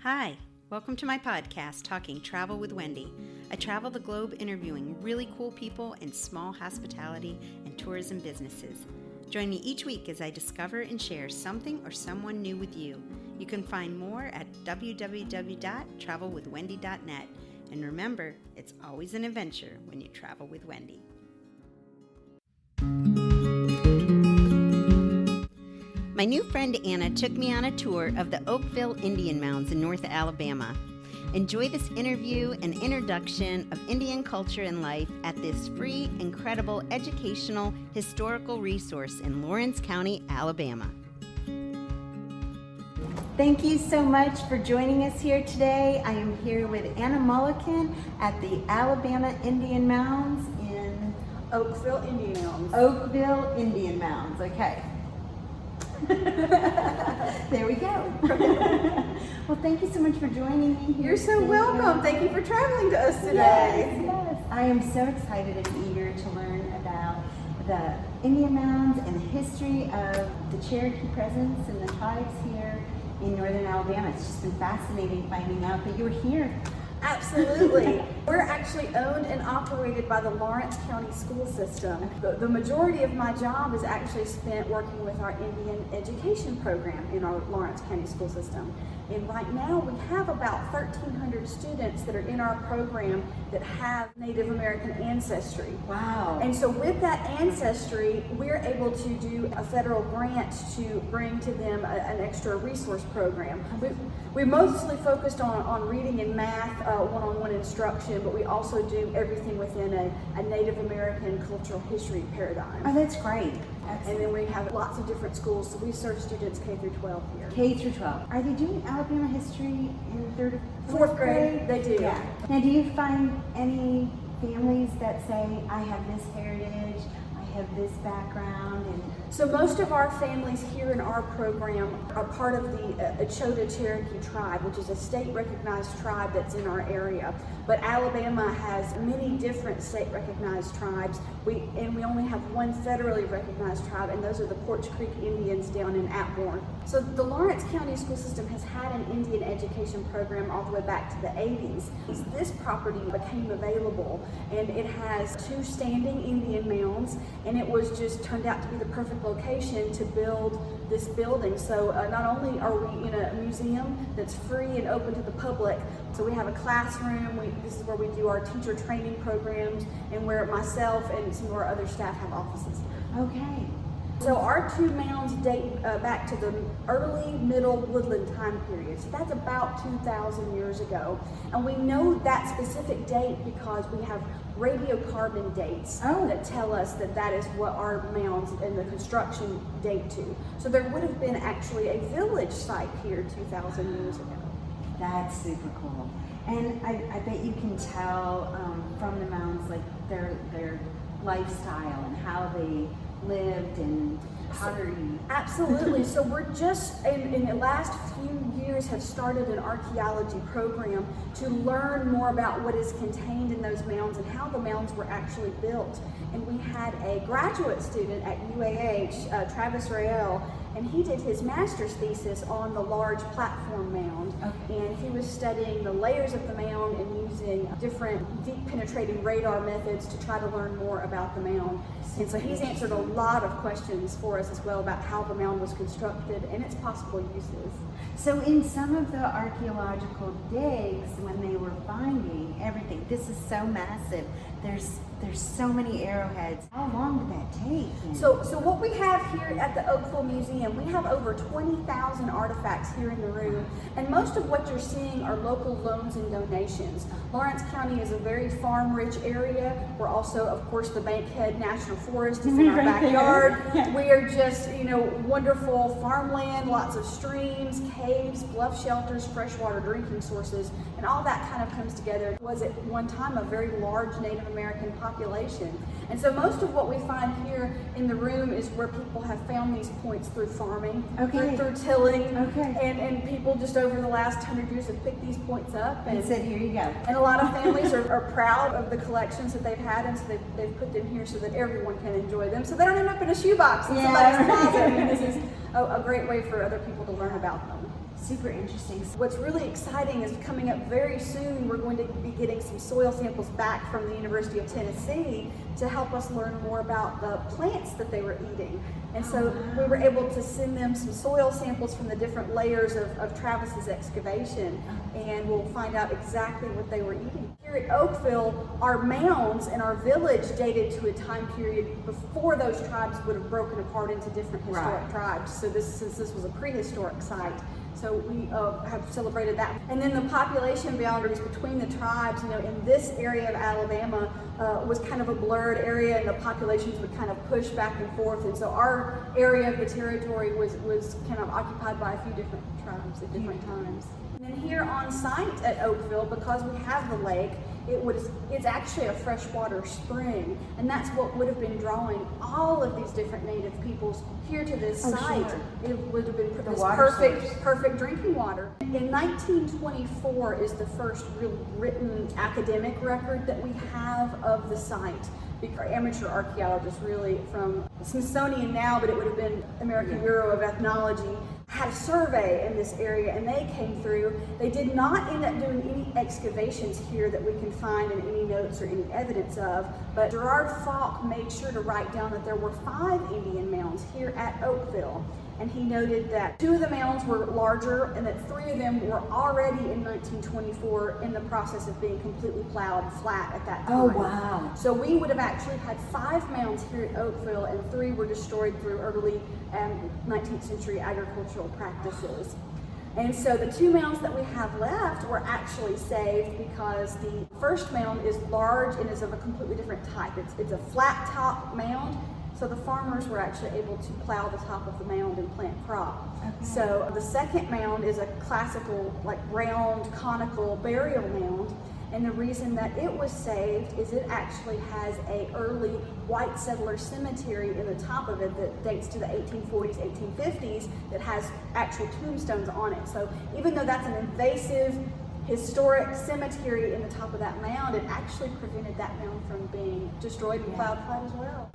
Hi, welcome to my podcast, Talking Travel with Wendy. I travel the globe interviewing really cool people in small hospitality and tourism businesses. Join me each week as I discover and share something or someone new with you. You can find more at www.travelwithwendy.net. And remember, it's always an adventure when you travel with Wendy. My new friend Anna took me on a tour of the Oakville Indian Mounds in North Alabama. Enjoy this interview and introduction of Indian culture and life at this free, incredible, educational, historical resource in Lawrence County, Alabama. Thank you so much for joining us here today. I am here with Anna Mullican at the Alabama Indian Mounds in Oakville Indian Mounds. Oakville Indian Mounds, okay. There we go. Well, thank you so much for joining me here. You're so welcome. Thank you for traveling to us today. Yes. I am so excited and eager to learn about the Indian Mounds and the history of the Cherokee presence and the tribes here in northern Alabama. It's just been fascinating finding out that you're here. Absolutely. We're actually owned and operated by the Lawrence County school system. The majority of my job is actually spent working with our Indian education program in our Lawrence County school system. And right now we have about 1,300 students that are in our program that have Native American ancestry. Wow. And so with that ancestry, we're able to do a federal grant to bring to them an extra resource program. We mostly focused on reading and math, one-on-one instruction, but we also do everything within a Native American cultural history paradigm. Oh, that's great. Excellent. And then we have lots of different schools, so we serve students K through 12 here. K through 12. Are they doing Alabama history in third or fourth grade? They do. Yeah. Now, do you find any families that say, I have this heritage, I have this background? And so most of our families here in our program are part of the Achota Cherokee tribe, which is a state-recognized tribe that's in our area. But Alabama has many different state-recognized tribes. We only have one federally recognized tribe, and those are the Porch Creek Indians down in Atmore. So the Lawrence County school system has had an Indian education program all the way back to the 80s. This property became available, and it has 2 standing Indian mounds, and it was just turned out to be the perfect location to build this building. So not only are we in a museum that's free and open to the public, so we have a classroom, this is where we do our teacher training programs, and where myself and some of our other staff have offices. okay. So our 2 mounds date back to the early middle woodland time period. So that's about 2,000 years ago. And we know that specific date because we have radiocarbon dates that tell us that that is what our mounds and the construction date to. So there would have been actually a village site here 2,000 years ago. That's super cool. And I bet you can tell from the mounds, like their lifestyle and how they lived and pottery. Absolutely. So we're just in the last few years have started an archaeology program to learn more about what is contained in those mounds and how the mounds were actually built. And we had a graduate student at UAH, Travis Rael, and he did his master's thesis on the large platform mound. Okay. And he was studying the layers of the mound and using different deep penetrating radar methods to try to learn more about the mound. And so he's answered a lot of questions for us as well about how the mound was constructed and its possible uses. So in some of the archaeological digs, when they were finding everything, this is so massive, there's so many arrowheads. How long did that take? So what we have here at the Oakville Museum, we have over 20,000 artifacts here in the room, and most of what you're seeing are local loans and donations. Lawrence County is a very farm-rich area. We're also, of course, the Bankhead National Forest is in our backyard. We are just, wonderful farmland, lots of streams, caves, bluff shelters, freshwater drinking sources, and all that kind of comes together. It was at one time a very large Native American population. And so most of what we find here in the room is where people have found these points through farming, through tilling, and people just over the last 100 years have picked these points up and said, here you go. And a lot of families are proud of the collections that they've had, and so they've put them here so that everyone can enjoy them, so they don't end up in a shoebox in somebody's closet. I mean, this is a great way for other people to learn about them. Super interesting. What's really exciting is coming up very soon, we're going to be getting some soil samples back from the University of Tennessee to help us learn more about the plants that they were eating. And so we were able to send them some soil samples from the different layers of Travis's excavation, and we'll find out exactly what they were eating. Here at Oakville, our mounds and our village dated to a time period before those tribes would have broken apart into different historic tribes. So since this was a prehistoric site, so we have celebrated that. And then the population boundaries between the tribes, in this area of Alabama was kind of a blurred area, and the populations would kind of push back and forth. And so our area of the territory was kind of occupied by a few different tribes at different times. And then here on site at Oakville, because we have the lake, it's actually a freshwater spring, and that's what would have been drawing all of these different native peoples here to this site. Sure. It would have been this perfect drinking water. In 1924 is the first real written academic record that we have of the site. Amateur archaeologists, really, from Smithsonian now, but it would have been American Bureau of Ethnology, had a survey in this area, and they came through. They did not end up doing any excavations here that we can find in any notes or any evidence of, but Gerard Falk made sure to write down that there were 5 Indian mounds here at Oakville. And he noted that 2 of the mounds were larger and that 3 of them were already in 1924 in the process of being completely plowed flat at that time. Oh, wow. So we would have actually had 5 mounds here at Oakville, and 3 were destroyed through early 19th century agricultural practices. And so the 2 mounds that we have left were actually saved because the first mound is large and is of a completely different type. It's a flat top mound. So the farmers were actually able to plow the top of the mound and plant crop. Okay. So the second mound is a classical, round, conical burial mound. And the reason that it was saved is it actually has a early white settler cemetery in the top of it that dates to the 1840s, 1850s that has actual tombstones on it. So even though that's an invasive historic cemetery in the top of that mound, it actually prevented that mound from being destroyed and plowed flat as well.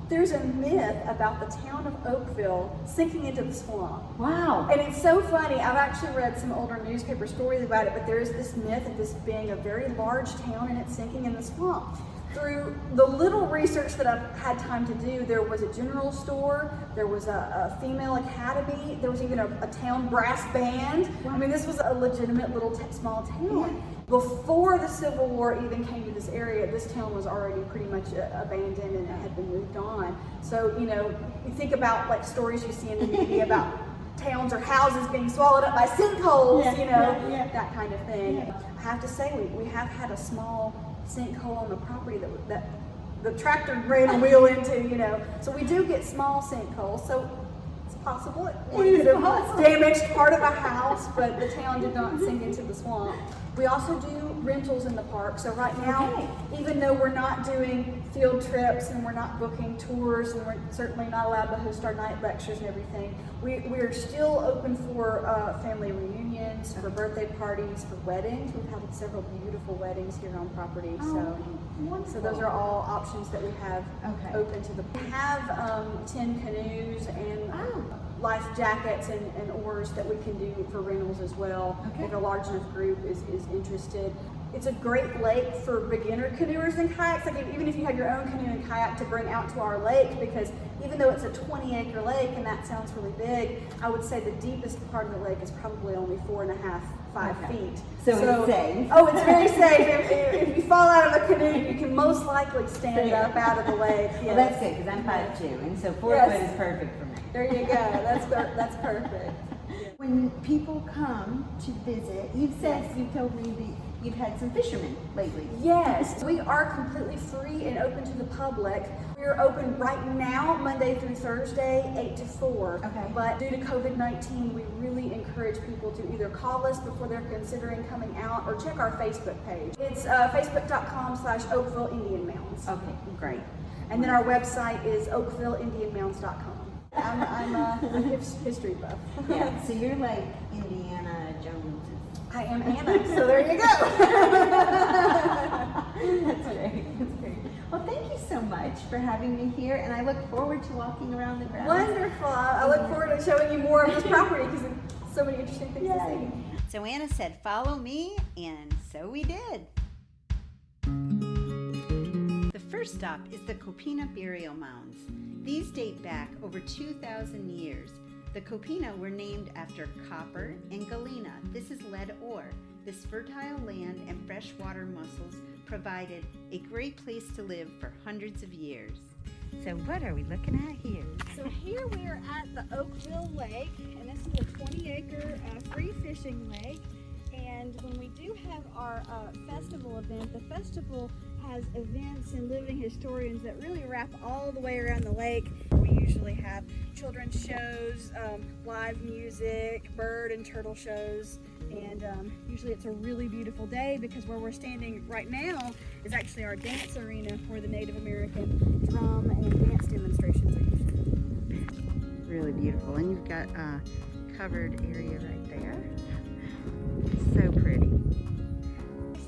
There's a myth about the town of Oakville sinking into the swamp. Wow. And it's so funny. I've actually read some older newspaper stories about it, but there is this myth of this being a very large town and it's sinking in the swamp. Through the little research that I've had time to do, there was a general store, there was a female academy, there was even a town brass band. Wow. I mean, this was a legitimate little small town. Yeah. Before the Civil War even came to this area, this town was already pretty much abandoned and had been moved on. So, you think about stories you see in the media about towns or houses being swallowed up by sinkholes, that kind of thing. Yeah. I have to say, we have had a small sinkhole on the property that the tractor ran a wheel into, So we do get small sinkholes. So it's possible it could have damaged part of a house, but the town did not sink into the swamp. We also do rentals in the park. So right now, even though we're not doing field trips and we're not booking tours and we're certainly not allowed to host our night lectures and everything, we're still open for family reunions, for birthday parties, for weddings. We've had several beautiful weddings here on property. So those are all options that we have open to the. We have 10 canoes and life jackets and oars that we can do for rentals as well. If a large enough group is interested. It's a great lake for beginner canoers and kayaks. Even if you have your own canoe and kayak to bring out to our lake, because even though it's a 20-acre lake and that sounds really big, I would say the deepest part of the lake is probably only 4.5, 5 feet. So it's safe. Oh, it's very safe. If you fall out of a canoe, you can most likely stand up out of the lake. Yes. Well, that's good because I'm 5'2", and so 4 foot is perfect for me. There you go. That's perfect. When people come to visit, you've told me you've had some fishermen lately. Yes, we are completely free and open to the public. We're open right now, Monday through Thursday, 8 to 4. Okay. But due to COVID-19, we really encourage people to either call us before they're considering coming out or check our Facebook page. It's facebook.com/Oakville Indian Mounds. Okay, great. And then our website is oakvilleindianmounds.com. I'm a history buff. Yeah, so you're like Indiana Jones. I am Anna, so there you go. That's great. Well, thank you so much for having me here, and I look forward to walking around the grounds. Wonderful. I look forward to showing you more of this property because it's so many interesting things to see. So Anna said, follow me, and so we did. The first stop is the Copina burial mounds. These date back over 2,000 years. The Copina were named after copper and galena. This is lead ore. This fertile land and freshwater mussels provided a great place to live for hundreds of years. So what are we looking at here? So here we are at the Oakville Lake, and this is a 20-acre free fishing lake. And when we do have our festival event, the festival has events and living historians that really wrap all the way around the lake. We usually have children's shows, live music, bird and turtle shows, and usually it's a really beautiful day because where we're standing right now is actually our dance arena where the Native American drum and dance demonstrations are usually. Really beautiful, and you've got a covered area right there. So pretty.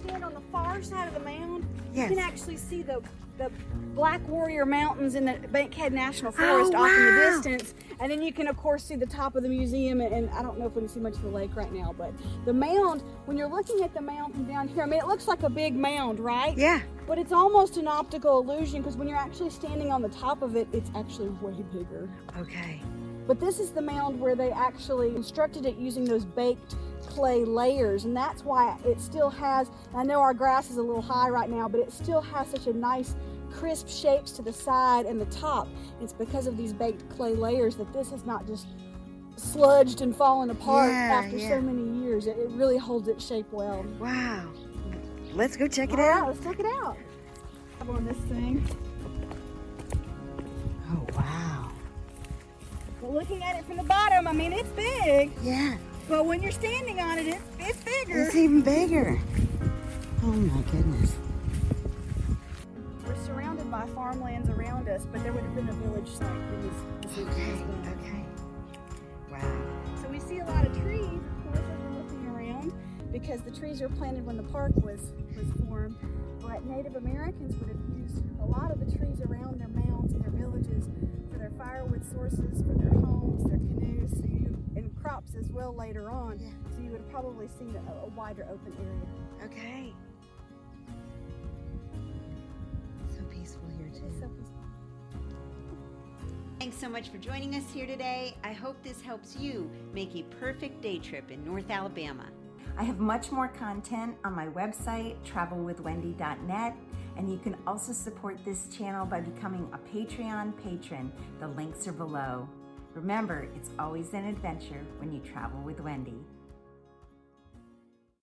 Stand on the far side of the mound, Yes. you can actually see the Black Warrior Mountains in the Bankhead National Forest off in the distance. And then you can, of course, see the top of the museum. And I don't know if we can see much of the lake right now, but the mound, when you're looking at the mound from down here, I mean, it looks like a big mound, right? Yeah. But it's almost an optical illusion because when you're actually standing on the top of it, it's actually way bigger. Okay. But this is the mound where they actually constructed it using those baked clay layers, and that's why it still has, I know our grass is a little high right now, but it still has such a nice crisp shapes to the side and the top. It's because of these baked clay layers that this has not just sludged and fallen apart after so many years. It really holds its shape well. Wow. Let's go check it All right, out. let's check it out. I'm on this thing. Oh, wow. Well, looking at it from the bottom, I mean, it's big. Yeah. But when you're standing on it, it's bigger. It's even bigger. Oh my goodness. We're surrounded by farmlands around us, but there would have been a village site in this Okay. Wow. So we see a lot of trees, of course, as we're looking around, because the trees were planted when the park was formed. But Native Americans would have used a lot of the trees around their mounds and their villages for their firewood sources, for their homes, their canoes, and crops as well later on. Yeah. So you would have probably seen a wider open area. Okay. So peaceful here too. So peaceful. Thanks so much for joining us here today. I hope this helps you make a perfect day trip in North Alabama. I have much more content on my website, travelwithwendy.net, and you can also support this channel by becoming a Patreon patron. The links are below. Remember, it's always an adventure when you travel with Wendy.